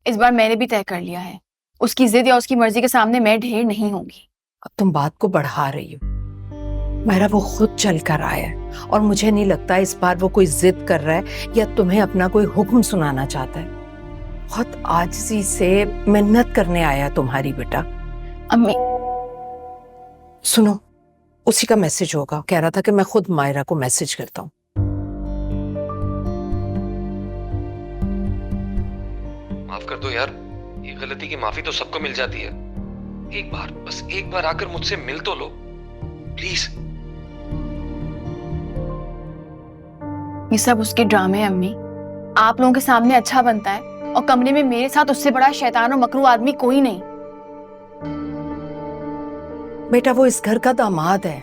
इस बार मैंने भी तय कर लिया है, उसकी जिद या उसकी मर्जी के सामने मैं ढेर नहीं होंगी। अब तुम बात को बढ़ा रही हो। मेरा वो खुद चल कर आया है और मुझे नहीं लगता इस बार वो कोई जिद कर रहा है या तुम्हें अपना कोई हुक्म सुनाना चाहता है। बहुत आजिज़ी से मिन्नत करने आया तुम्हारी बेटा। अम्मी सुनो, उसी का मैसेज होगा। कह रहा था कि मैं खुद मायरा को मैसेज करता हूँ। माफ कर दो यार, ये गलती की माफी तो सबको मिल जाती है। एक बार, बस एक बार आकर मुझसे मिल तो लो प्लीज। ये सब उसके ड्रामे हैं अम्मी। आप लोगों के सामने अच्छा बनता है और कमरे में मेरे साथ उससे बड़ा शैतान और मकरू आदमी कोई नहीं। बेटा वो इस घर का दामाद है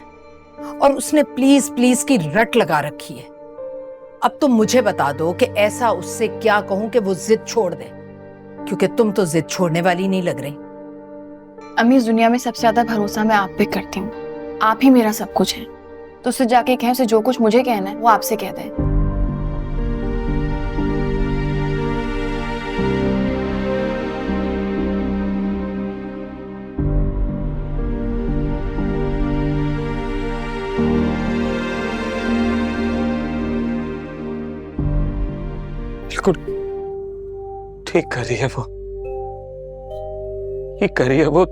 और उसने प्लीज प्लीज की रट लगा रखी है। अब तुम मुझे बता दो कि ऐसा उससे क्या कहूं कि वो जिद छोड़ दे, क्योंकि तुम तो जिद छोड़ने वाली नहीं लग रही। अम्मी इस दुनिया में सबसे ज्यादा भरोसा मैं आप पे करती हूँ। आप ही मेरा सब कुछ है, तो उससे जाके कहें, उसे जो कुछ मुझे कहना है वो आपसे कह दे। बिल्कुल ठीक कर रही है वो, ये कर रही है वो।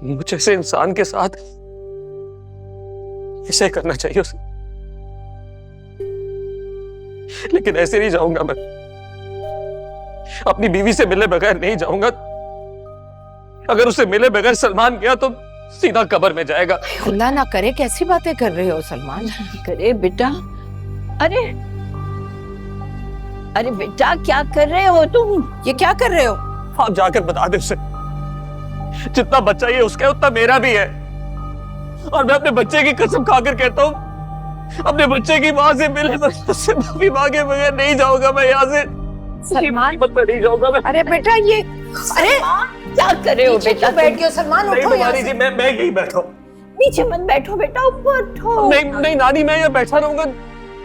मुझे ऐसे इंसान के साथ ऐसे करना चाहिए उसे, लेकिन ऐसे नहीं जाऊंगा मैं। अपनी बीवी से मिले बगैर नहीं जाऊंगा। अगर उसे मिले बगैर सलमान गया तो सीधा कब्र में जाएगा। खुदा ना करे, कैसी बातें कर रहे हो सलमान? करे बेटा। अरे अरे बेटा क्या कर रहे हो तुम? ये क्या कर रहे हो? आप जाकर बता दे उसे, जितना बच्चा ये उसका है उतना मेरा भी है। और मैं अपने बच्चे की कसम खाकर कहता हूँ, अपने बच्चे की माँ से मिले उससे माफी मांगे बगैर नहीं जाऊंगा मैं यहाँ से। सलमान नहीं जाऊंगा मैं। अरे बेटा ये, अरे क्या कर रहे हो बेटा? बैठ गए सलमान, उठो यहाँ जी, से। मैं यही बैठा हूँ। नीचे मत बैठो बेटा, ऊपर उठो। नहीं नानी, मैं यहाँ बैठा रहूंगा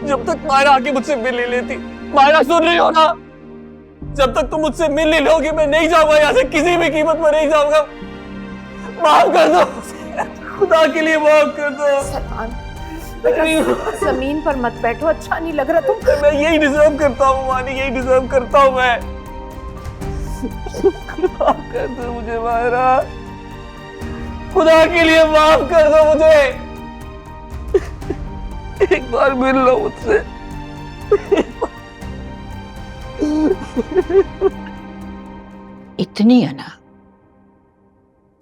जब तक मायरा आके मुझसे मिल नहीं लेती। मायरा सुन रही हो ना? जब तक तुम मुझसे मिल नहीं लोगी मैं नहीं जाऊंगा यहाँ से, किसी भी कीमत पर नहीं जाऊंगा। माफ कर दो, खुदा के लिए माफ कर दो। सलमान बेटा जमीन पर मत बैठो, अच्छा नहीं लग रहा तुम। मैं यही डिजर्व करता हूँ मानी, यही डिजर्व करता हूँ मैं। माफ कर दो मुझे मायरा, खुदा के लिए माफ कर दो मुझे। एक बार मिल लो मुझसे। इतनी अना,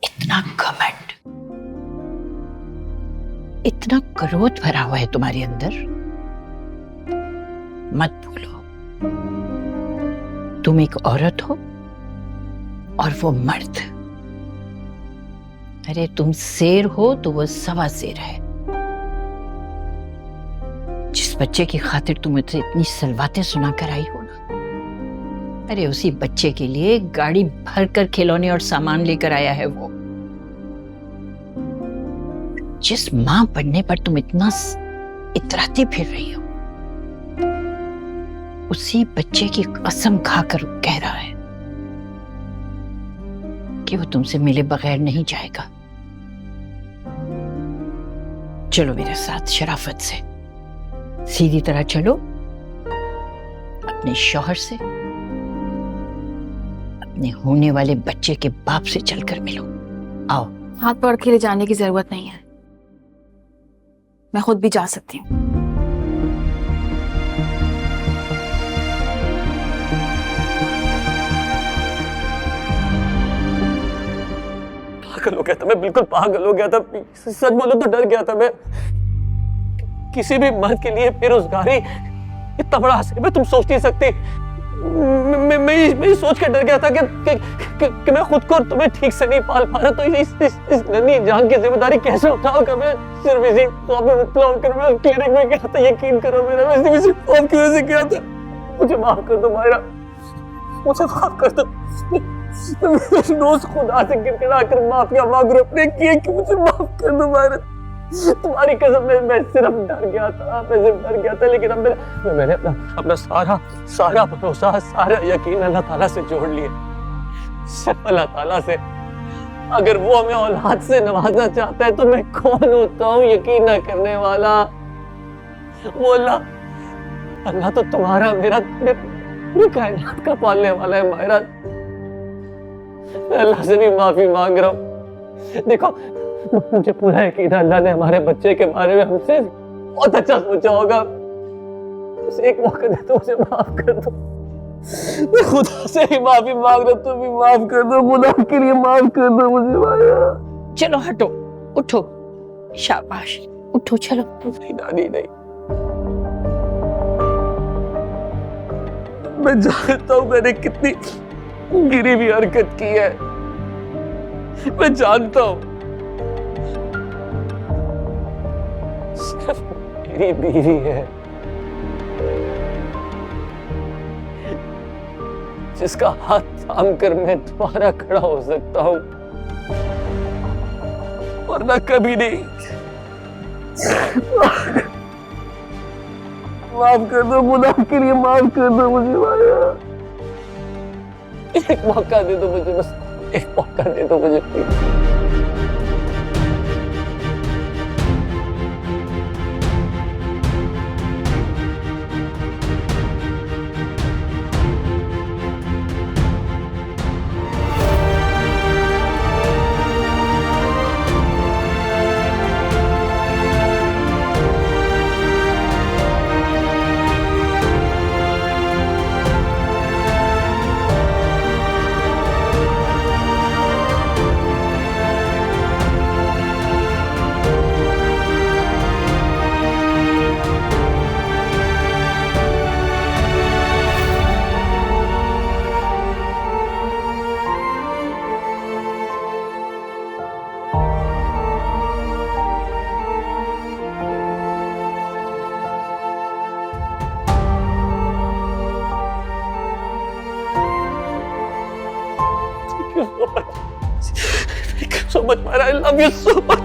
इतना घमंड, इतना क्रोध भरा हुआ है तुम्हारे अंदर। मत भूलो तुम एक औरत हो और वो मर्द। अरे तुम शेर हो तो वो सवा शेर है। जिस बच्चे की खातिर तुम मुझसे इतनी सलवातें सुनाकर आई हो ना, अरे उसी बच्चे के लिए गाड़ी भरकर खिलौने और सामान लेकर आया है वो। जिस मां बनने पर तुम इतना इतराती फिर रही हो, उसी बच्चे की कसम खाकर कह रहा है कि वो तुमसे मिले बगैर नहीं जाएगा। चलो मेरे साथ शराफत से, सीधी तरह चलो, अपने शौहर से, अपने होने वाले बच्चे के बाप से चलकर मिलो। आओ। हाथ पकड़ के ले जाने की जरूरत नहीं है, मैं खुद भी जा सकती हूँ। पागल हो गया था मैं, बिल्कुल पागल हो गया था। सच बोलो तो डर गया था मैं। किसी भी मर्द के लिए बेरोजगारी इतना बड़ा हसीब है, तुम सोच नहीं सकती। मैं सोच के डर गया था कि मैं खुद को तुम्हें ठीक से नहीं पाल पा रहा, तो इस नन्ही जान की जिम्मेदारी कैसे उठाऊंगा मैं। सिर्फ इसी ख्वाब में मतलब कर मैं क्लिनिक में गया था, यकीन करो मेरा, मैं इसी ख्वाब की वजह से गया था। मुझे माफ कर दो मायरा, मुझे माफ कर दो। रोज खुदा से गिड़गिड़ा कर माफिया मांग रहे अपने किए कि मुझे माफ कर दो मायरा। तुम्हारी कसम मैं सिर्फ डर गया था, मैं सिर्फ डर गया था, लेकिन अब मैंने अपना सारा भरोसा, सारा यकीन अल्लाह ताला से जोड़ लिया। सिर्फ अल्लाह ताला से। अगर वो हमें औलाद से नवाजना चाहता है तो मैं कौन होता हूँ यकीन न करने वाला? वो अल्लाह तो तुम्हारा मेरा पूरी कायनात का पालने वाला है मायरा। मैं अल्लाह से भी माफी मांग रहा हूँ। देखो, मुझे पूरा यकीन है अल्लाह ने हमारे बच्चे के बारे में हमसे बहुत अच्छा सोचा होगा। बस एक मौका दे दो, मुझे माफ कर दो। मैं खुदा से ही माफी मांग रहा हूँ, तुम भी माफ कर दो, खुदा के लिए माफ कर दो मुझे माया। चलो हटो, उठो, शाबाश, उठो, चलो। नहीं नानी नहीं, मैं जानता हूँ मैंने कितनी गिरी हुई हरकत की है, मैं जानता हूँ। सिर्फ मेरी बीवी है जिसका हाथ थाम कर मैं दोबारा खड़ा हो सकता हूँ, वरना कभी नहीं। माफ कर दो, खुदा के लिए माफ कर दो मुझे माया। एक मौका दे दो मुझे, बस एक मौका दे दो मुझे please. Thank you so much, Myra. I love you so much.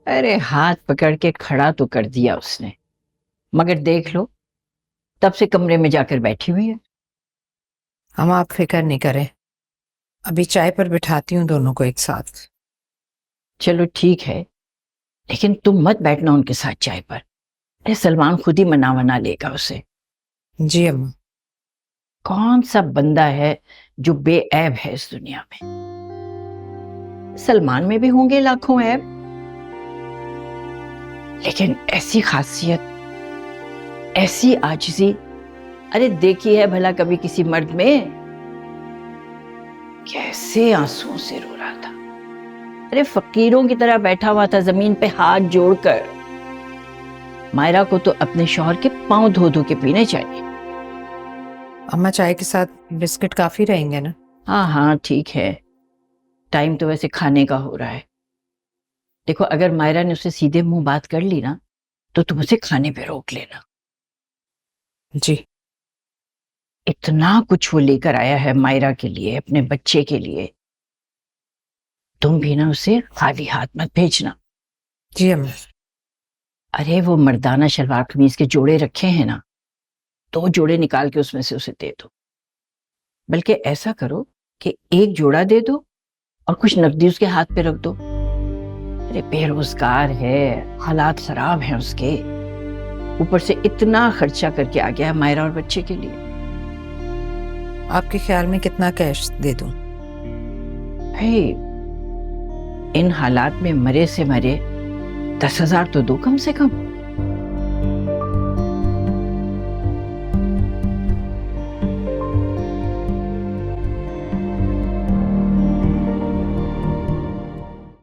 अरे हाथ पकड़ के खड़ा तो कर दिया उसने, मगर देख लो तब से कमरे में जाकर बैठी हुई है। हम आप फिक्र नहीं करें, अभी चाय पर बिठाती हूँ दोनों को एक साथ। चलो ठीक है, लेकिन तुम मत बैठना उनके साथ चाय पर। अरे सलमान खुद ही मना लेगा उसे। जी अम्मा। कौन सा बंदा है जो बेऐब है इस दुनिया में? सलमान में भी होंगे लाखों ऐब, लेकिन ऐसी खासियत, ऐसी आजिज़ी, अरे देखी है भला कभी किसी मर्द में? कैसे आंसुओं से रो रहा था, अरे फकीरों की तरह बैठा हुआ था जमीन पे हाथ जोड़कर। मायरा को तो अपने शौहर के पांव धो धो के पीने चाहिए। अम्मा चाय के साथ बिस्किट काफी रहेंगे ना? हाँ हाँ ठीक है, टाइम तो वैसे खाने का हो रहा है। देखो अगर मायरा ने उससे सीधे मुंह बात कर ली ना तो तुम उसे खाने पे रोक लेना। जी। इतना कुछ वो लेकर आया है मायरा के लिए, अपने बच्चे के लिए, तुम भी ना उसे खाली हाथ मत भेजना। जी अम्मा। अरे वो मर्दाना शलवार कमीज के जोड़े रखे हैं ना, 2 जोड़े निकाल के उसमें से उसे दे दो। बल्कि ऐसा करो कि 1 जोड़ा दे दो और कुछ नकदी उसके हाथ पे रख दो। अरे बेरोजगार है, हालात खराब हैं उसके, ऊपर से इतना खर्चा करके आ गया है मायरा और बच्चे के लिए। आपके ख्याल में कितना कैश दे दूं? भाई इन हालात में मरे से मरे 10,000 तो दो कम से कम।